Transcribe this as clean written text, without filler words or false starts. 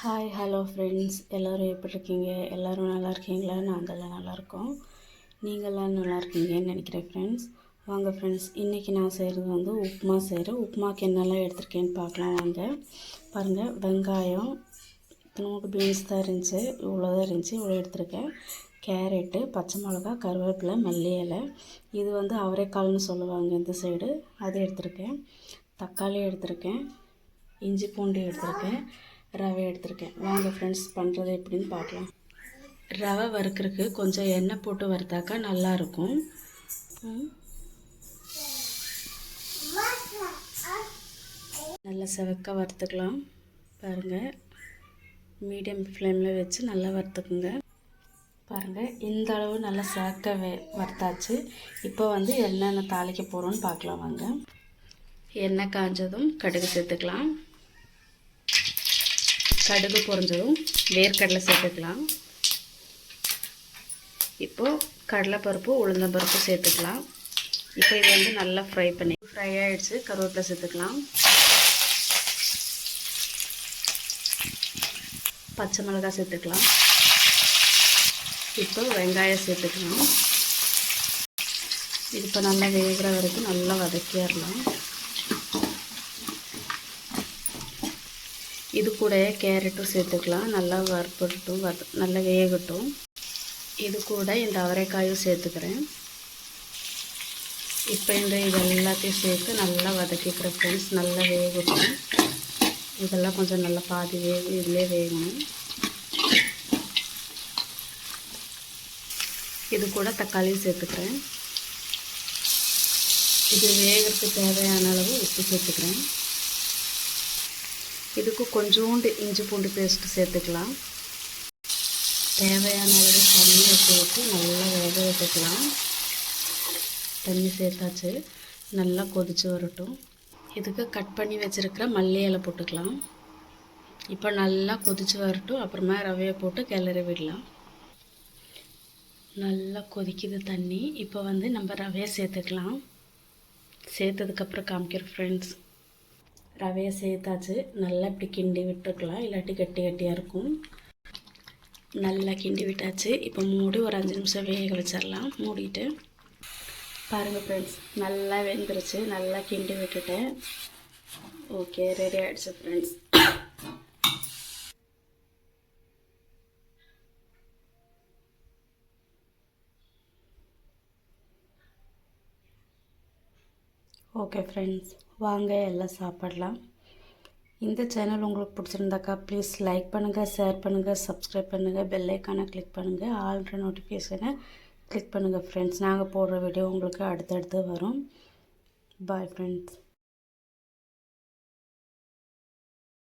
Hi hello friends, எல்லோரும் எப்படி இருக்கீங்க? எல்லோரும் நல்லா இருக்கீங்களா? நாங்கள்லாம் நல்லாயிருக்கோம். நீங்கள்லாம் நல்லா இருக்கீங்கன்னு நினைக்கிறேன் ஃப்ரெண்ட்ஸ். வாங்க ஃப்ரெண்ட்ஸ், இன்றைக்கி நான் செய்கிறது வந்து உப்புமா செய்கிறேன். உப்புமாவுக்கு என்னெல்லாம் எடுத்திருக்கேன்னு பார்க்கலாம் வாங்க. பாருங்கள், வெங்காயம் இத்தனோண்டு பீன்ஸ் தான் இருந்துச்சு, இவ்வளோதான் இருந்துச்சு, இவ்வளோ எடுத்திருக்கேன். கேரட்டு, பச்சை மிளகா, கருவேப்பிலை, மல்லி இலை, இது வந்து அவரைக்கால்னு சொல்லுவாங்க இந்த சைடு, அது எடுத்திருக்கேன். தக்காளி எடுத்திருக்கேன், இஞ்சி பூண்டு எடுத்திருக்கேன், ரவை எடுத்திருக்கேன். வாங்க ஃப்ரெண்ட்ஸ், பண்ணுறது எப்படின்னு பார்க்கலாம். ரவை வறுக்கிறதுக்கு கொஞ்சம் எண்ணெய் போட்டு வறுத்தாக்கா நல்லாயிருக்கும். நல்லா செவக்க வறுத்துக்கலாம். பாருங்கள், மீடியம் ஃப்ளேமில் வச்சு நல்லா வறுத்துக்குங்க. பாருங்கள், இந்த அளவு நல்லா செவக்க வறுத்தாச்சு. இப்போ வந்து எண்ணெய் தாளிக்க போகிறோன்னு பார்க்கலாம் வாங்க. எண்ணெய் காஞ்சதும் கடுகு சேர்த்துக்கலாம். கடுகு பொரிஞ்சதும் வேர்க்கடலை சேர்த்துக்கலாம். இப்போது கடலைப்பருப்பு, உளுந்தம்பருப்பு சேர்த்துக்கலாம். இப்போ இது வந்து நல்லா ஃப்ரை ஆகிடுச்சு. கருவேப்பிலை சேர்த்துக்கலாம். பச்சை மிளகாய் சேர்த்துக்கலாம். இப்போ வெங்காயம் சேர்த்துக்கலாம். இது இப்போ நல்லா வேகிற வரைக்கும் நல்லா வதக்கிடலாம். இது கூட கேரட்டும் சேர்த்துக்கலாம். நல்லா வறுப்பட்டும், நல்லா வேகட்டும். இது கூட இந்த அவரைக்காயும் சேர்த்துக்கிறேன். இப்போ இது எல்லாத்தையும் சேர்த்து நல்லா வதக்கிக்கிறேன் ஃப்ரெண்ட்ஸ். நல்லா வேகட்டும். இதெல்லாம் கொஞ்சம் நல்லா பாதி இதிலே வேகணும். இது கூட தக்காளியும் சேர்த்துக்கிறேன். இது வேகிறதுக்கு தேவையான அளவு உப்பு சேர்த்துக்கிறேன். இதுக்கு கொஞ்சோண்டு இஞ்சி பூண்டு பேஸ்ட்டு சேர்த்துக்கலாம். தேவையான அளவு தண்ணியை சேர்த்து நல்லா வேக வைக்கலாம். தண்ணி சேர்த்தாச்சு, நல்லா கொதித்து வரட்டும். இதுக்கு கட் பண்ணி வச்சுருக்கிற மல்லி இலை போட்டுக்கலாம். இப்போ நல்லா கொதித்து வரட்டும். அப்புறமா ரவையை போட்டு கிளறி விடலாம். நல்லா கொதிக்குது தண்ணி. இப்போ வந்து நம்ம ரவையை சேர்த்துக்கலாம். சேர்த்ததுக்கப்புறம் காமிக்கிறேன் ஃப்ரெண்ட்ஸ். ரவையை சேர்த்தாச்சு. நல்லா இப்படி கிண்டி விட்டுக்கலாம், இல்லாட்டி கட்டி கட்டியாக இருக்கும். நல்லா கிண்டி விட்டாச்சு. இப்போ மூடி ஒரு 5 நிமிஷம் வேக வச்சிடலாம். மூடிட்டு பாருங்கள் ஃப்ரெண்ட்ஸ், நல்லா வெந்துருச்சு. நல்லா கிண்டி விட்டுட்டேன். ஓகே, ரெடி ஆகிடுச்சு ஃப்ரெண்ட்ஸ். ஓகே ஃப்ரெண்ட்ஸ், வாங்க எல்லாம் சாப்பிடலாம். இந்த சேனல் உங்களுக்கு பிடிச்சிருந்தாக்கா ப்ளீஸ் லைக் பண்ணுங்கள், ஷேர் பண்ணுங்கள், சப்ஸ்கிரைப் பண்ணுங்கள், பெல் ஐக்கானை கிளிக் பண்ணுங்கள், ஆல்ரெடி நோட்டிஃபிகேஷனை கிளிக் பண்ணுங்கள் ஃப்ரெண்ட்ஸ். நாங்கள் போடுற வீடியோ உங்களுக்கு அடுத்தடுத்து வரும். Bye friends.